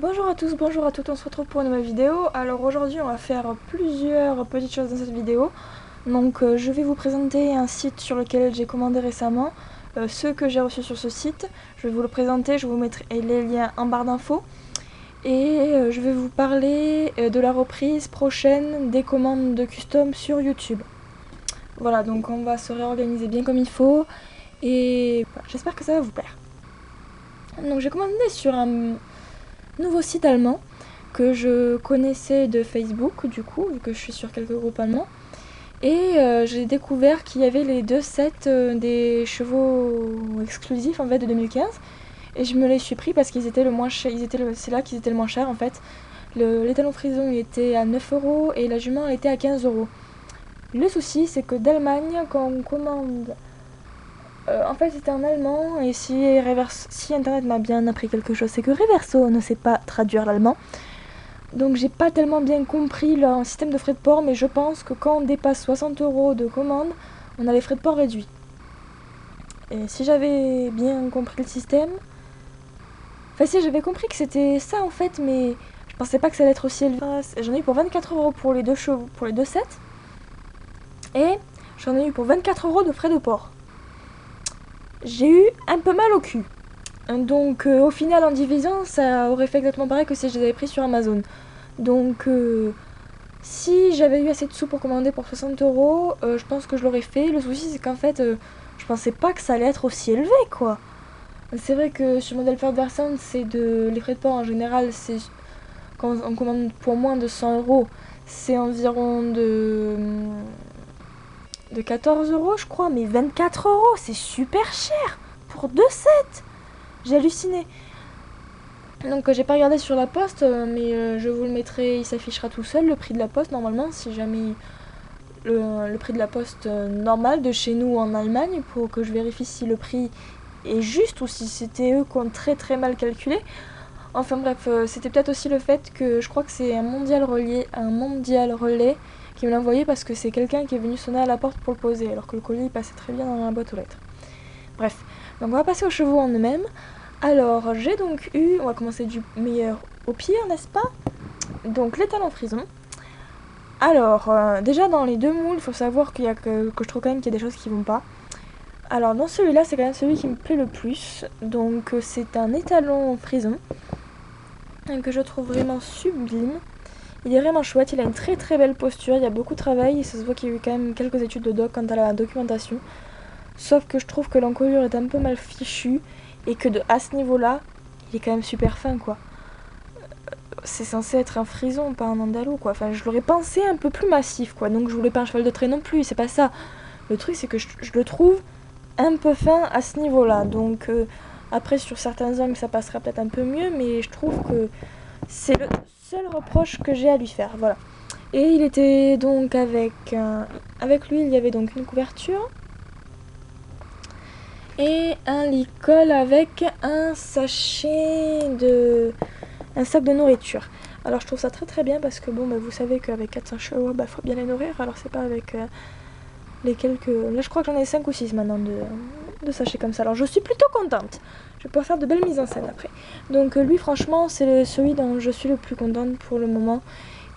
Bonjour à tous, bonjour à toutes, on se retrouve pour une nouvelle vidéo. Alors aujourd'hui on va faire plusieurs petites choses dans cette vidéo. Donc je vais vous présenter un site sur lequel j'ai commandé récemment, ceux que j'ai reçus sur ce site. Je vais vous le présenter, je vous mettrai les liens en barre d'infos. Et je vais vous parler de la reprise prochaine des commandes de custom sur YouTube. Voilà, donc on va se réorganiser bien comme il faut. Et voilà, j'espère que ça va vous plaire. Donc j'ai commandé sur un nouveau site allemand que je connaissais de Facebook, du coup, vu que je suis sur quelques groupes allemands. Et j'ai découvert qu'il y avait les deux sets des chevaux exclusifs en fait de 2015. Et je me les suis pris parce qu'ils étaient le moins cher. C'est là qu'ils étaient le moins cher en fait. L'étalon frison il était à 9 € et la jument elle était à 15 €. Le souci c'est que d'Allemagne, quand on commande. En fait c'était en allemand et si internet m'a bien appris quelque chose, c'est que Reverso ne sait pas traduire l'allemand. Donc j'ai pas tellement bien compris leur système de frais de port, mais je pense que quand on dépasse 60 € de commande, on a les frais de port réduits. Et si j'avais bien compris le système... Enfin si, j'avais compris que c'était ça en fait, mais je pensais pas que ça allait être aussi élevé. J'en ai eu pour 24 € pour les deux chevaux, pour les deux sets. Et j'en ai eu pour 24 € de frais de port. J'ai eu un peu mal au cul. Donc au final en division, ça aurait fait exactement pareil que si je les avais pris sur Amazon. Donc si j'avais eu assez de sous pour commander pour 60 €, je pense que je l'aurais fait. Le souci c'est qu'en fait, je pensais pas que ça allait être aussi élevé quoi. C'est vrai que sur Model Version, c'est les frais de port en général, c'est quand on commande pour moins de 100 €, c'est environ de 14 € je crois, mais 24 € c'est super cher pour deux sets. J'ai halluciné. Donc j'ai pas regardé sur la poste, mais je vous le mettrai, il s'affichera tout seul, le prix de la poste normalement, si jamais le prix de la poste normal de chez nous en Allemagne, pour que je vérifie si le prix est juste ou si c'était eux qui ont très très mal calculé. Enfin bref, c'était peut-être aussi le fait que je crois que c'est un mondial relais qui me l'a envoyé parce que c'est quelqu'un qui est venu sonner à la porte pour le poser, alors que le colis il passait très bien dans la boîte aux lettres. Bref, donc on va passer aux chevaux en eux-mêmes. Alors, j'ai donc eu, on va commencer du meilleur au pire, n'est-ce pas? Donc, l'étalon frison. Alors, déjà dans les deux moules, il faut savoir que je trouve quand même qu'il y a des choses qui vont pas. Alors, dans celui-là, c'est quand même celui qui me plaît le plus. Donc, c'est un étalon frison que je trouve vraiment sublime. Il est vraiment chouette, il a une très très belle posture, il y a beaucoup de travail et ça se voit qu'il y a eu quand même quelques études de doc quant à la documentation. Sauf que je trouve que l'encolure est un peu mal fichue et que à ce niveau-là, il est quand même super fin quoi. C'est censé être un frison, pas un andalou quoi. Enfin, je l'aurais pensé un peu plus massif quoi. Donc je voulais pas un cheval de trait non plus, c'est pas ça. Le truc c'est que je le trouve un peu fin à ce niveau-là. Donc après sur certains angles ça passera peut-être un peu mieux, mais je trouve que c'est le seul reproche que j'ai à lui faire. Voilà. Et il était donc avec lui, il y avait donc une couverture et un licol avec un sac de nourriture. Alors je trouve ça très très bien parce que bon, bah, vous savez qu'avec 400 chevaux, bah, faut bien les nourrir. Alors c'est pas avec les quelques... Là je crois que j'en ai 5 ou 6 maintenant de sachets comme ça. Alors je suis plutôt contente. Je vais pouvoir faire de belles mises en scène après. Donc lui franchement c'est celui dont je suis le plus contente pour le moment.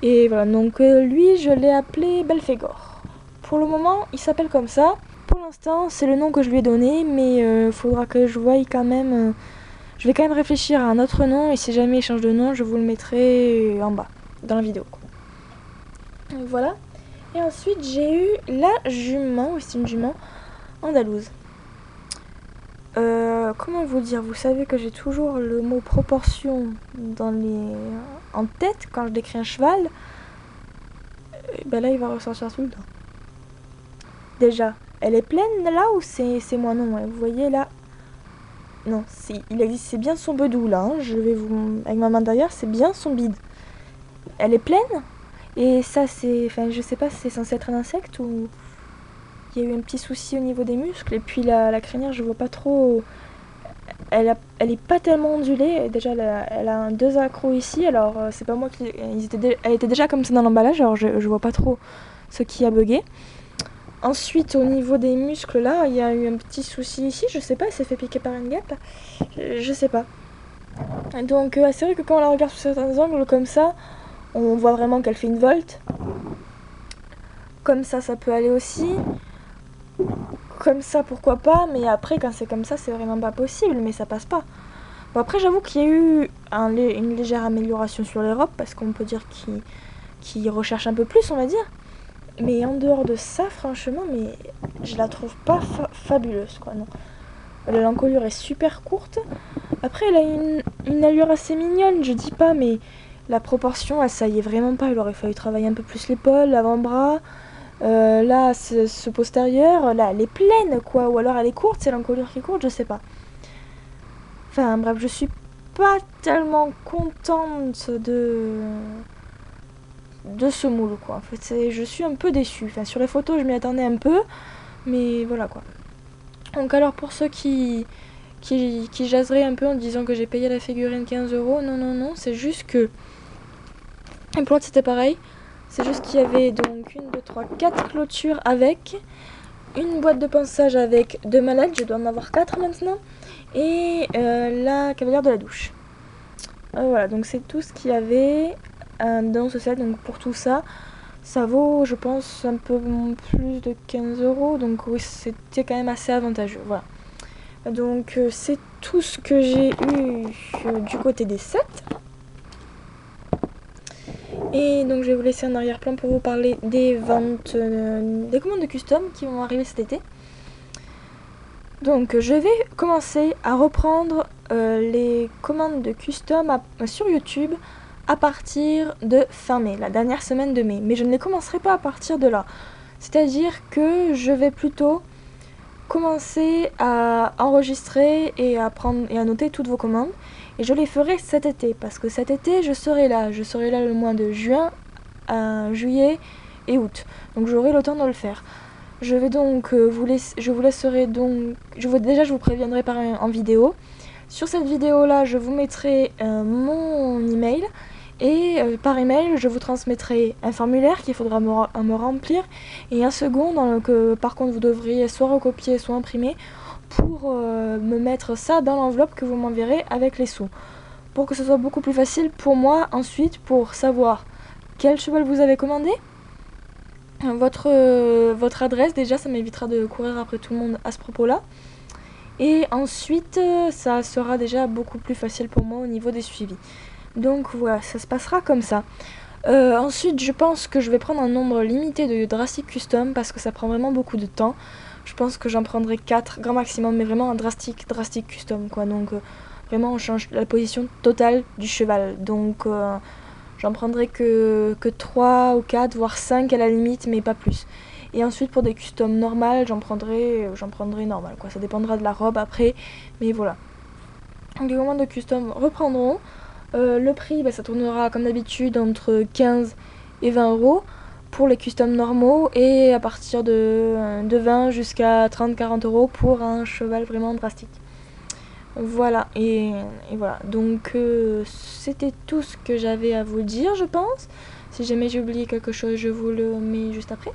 Et voilà, donc lui je l'ai appelé Belphégor. Pour le moment il s'appelle comme ça. Pour l'instant c'est le nom que je lui ai donné, mais faudra que je voie quand même... je vais quand même réfléchir à un autre nom et si jamais il change de nom, je vous le mettrai en bas, dans la vidéo. Voilà. Et ensuite, j'ai eu la jument, oui c'est une jument, andalouse. Comment vous dire? Vous savez que j'ai toujours le mot proportion en tête quand je décris un cheval. Et ben là, il va ressortir tout le temps. Déjà, elle est pleine là ou c'est moi? Non, vous voyez là. Non, il existe, c'est bien son bedou là. Hein. Je vais vous, avec ma main derrière, c'est bien son bide. Elle est pleine. Et ça, c'est, enfin, je sais pas si c'est censé être un insecte ou il y a eu un petit souci au niveau des muscles. Et puis la crinière, je vois pas trop. Elle est pas tellement ondulée. Déjà, elle a deux accros ici. Alors, c'est pas moi qui. Elle était déjà comme ça dans l'emballage. Alors, je vois pas trop ce qui a bugué. Ensuite, au niveau des muscles, là, il y a eu un petit souci ici. Je sais pas, elle s'est fait piquer par une guêpe. Je sais pas. Donc c'est vrai que quand on la regarde sous certains angles comme ça, on voit vraiment qu'elle fait une volte. Comme ça peut aller aussi. Comme ça, pourquoi pas, mais après, quand c'est comme ça, c'est vraiment pas possible, mais ça passe pas. Bon, après, j'avoue qu'il y a eu une légère amélioration sur les robes, parce qu'on peut dire qu'ils recherchent un peu plus, on va dire. Mais en dehors de ça, franchement, mais je la trouve pas fabuleuse, quoi, non. L'encolure est super courte. Après, elle a une allure assez mignonne, je dis pas, mais la proportion, elle, ça y est vraiment pas. Il aurait fallu travailler un peu plus l'épaule, l'avant-bras. Là, ce postérieur, là, elle est pleine, quoi. Ou alors elle est courte, c'est l'encolure qui est courte, je sais pas. Enfin, bref, je suis pas tellement contente de ce moule, quoi. En fait, je suis un peu déçue. Enfin, sur les photos, je m'y attendais un peu, mais voilà, quoi. Donc alors, pour ceux qui jaseraient un peu en disant que j'ai payé la figurine 15 €, non, non, non, c'est juste que... Et pour l'autre, c'était pareil. C'est juste qu'il y avait donc 1, 2, 3, 4 clôtures avec... Une boîte de pinçage avec 2 mallettes, je dois en avoir 4 maintenant, et la cavalière de la douche. Voilà, donc c'est tout ce qu'il y avait dans ce set. Donc pour tout ça, ça vaut, je pense, un peu plus de 15 €. Donc oui, c'était quand même assez avantageux. Voilà. Donc c'est tout ce que j'ai eu du côté des sets. Et donc je vais vous laisser en arrière-plan pour vous parler des ventes, des commandes de custom qui vont arriver cet été. Donc je vais commencer à reprendre les commandes de custom sur YouTube à partir de fin mai, la dernière semaine de mai. Mais je ne les commencerai pas à partir de là. C'est-à-dire que je vais plutôt commencer à enregistrer et à noter toutes vos commandes. Et je les ferai cet été, parce que cet été je serai là. Je serai là le mois de juin, juillet et août. Donc j'aurai le temps de le faire. Je vais donc je vous laisserai donc, je vous préviendrai en vidéo. Sur cette vidéo là, je vous mettrai mon email et par email, je vous transmettrai un formulaire qu'il faudra me remplir et un second que par contre vous devriez soit recopier, soit imprimer pour me mettre ça dans l'enveloppe que vous m'enverrez avec les sous. Pour que ce soit beaucoup plus facile pour moi ensuite pour savoir quel cheval vous avez commandé. Votre adresse, déjà ça m'évitera de courir après tout le monde à ce propos là, et ensuite ça sera déjà beaucoup plus facile pour moi au niveau des suivis. Donc voilà, ça se passera comme ça. Ensuite je pense que je vais prendre un nombre limité de Drastic Custom parce que ça prend vraiment beaucoup de temps. Je pense que j'en prendrai 4 grand maximum, mais vraiment un drastic Custom quoi. Donc vraiment on change la position totale du cheval, donc j'en prendrai que 3 ou 4, voire 5 à la limite, mais pas plus. Et ensuite, pour des customs normales, j'en prendrai normal, quoi. Ça dépendra de la robe après, mais voilà. Donc les commandes de custom reprendront. Le prix, ça tournera comme d'habitude entre 15 et 20 € pour les customs normaux, et à partir de 20 jusqu'à 30-40 € pour un cheval vraiment drastique. Voilà, et voilà, donc c'était tout ce que j'avais à vous dire, je pense. Si jamais j'ai oublié quelque chose, je vous le mets juste après.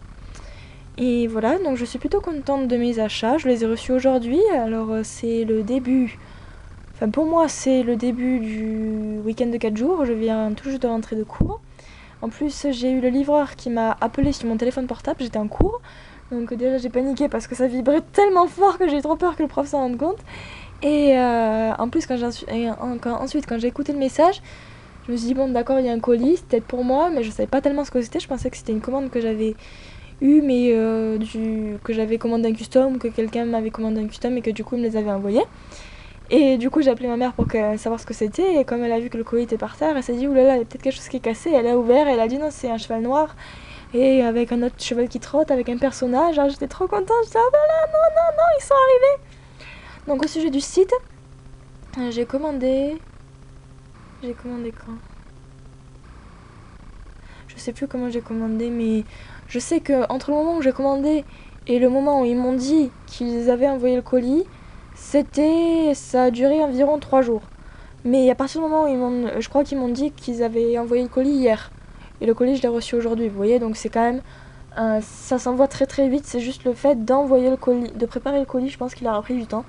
Et voilà, donc je suis plutôt contente de mes achats, je les ai reçus aujourd'hui. Alors c'est le début, enfin pour moi c'est le début du week-end de 4 jours, je viens tout juste de rentrer de cours. En plus j'ai eu le livreur qui m'a appelé sur mon téléphone portable, j'étais en cours. Donc déjà j'ai paniqué parce que ça vibrait tellement fort que j'ai trop peur que le prof s'en rende compte. Et en plus, quand j'ai écouté le message, je me suis dit, bon, d'accord, il y a un colis, c'est peut-être pour moi, mais je savais pas tellement ce que c'était. Je pensais que c'était une commande que j'avais eue, mais que j'avais commandé un custom, ou que quelqu'un m'avait commandé un custom et que du coup, il me les avait envoyés. Et du coup, j'ai appelé ma mère pour savoir ce que c'était. Et comme elle a vu que le colis était par terre, elle s'est dit, oulala, il y a peut-être quelque chose qui est cassé. Elle a ouvert et elle a dit, non, c'est un cheval noir. Et avec un autre cheval qui trotte, avec un personnage. Alors, j'étais trop contente. Je disais, oh ben là, non, non, non, ils sont arrivés. Donc au sujet du site, j'ai commandé quand? Je sais plus comment j'ai commandé, mais je sais que entre le moment où j'ai commandé et le moment où ils m'ont dit qu'ils avaient envoyé le colis, ça a duré environ 3 jours. Mais à partir du moment où je crois qu'ils m'ont dit qu'ils avaient envoyé le colis hier, et le colis je l'ai reçu aujourd'hui, vous voyez, donc c'est quand même ça s'envoie très très vite. C'est juste le fait d'envoyer le colis, de préparer le colis, je pense qu'il a pris du temps.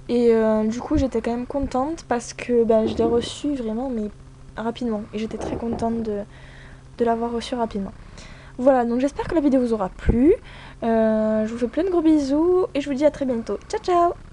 Et du coup j'étais quand même contente parce que je l'ai reçu vraiment mais rapidement. Et j'étais très contente de l'avoir reçu rapidement. Voilà, donc j'espère que la vidéo vous aura plu. Je vous fais plein de gros bisous et je vous dis à très bientôt. Ciao ciao!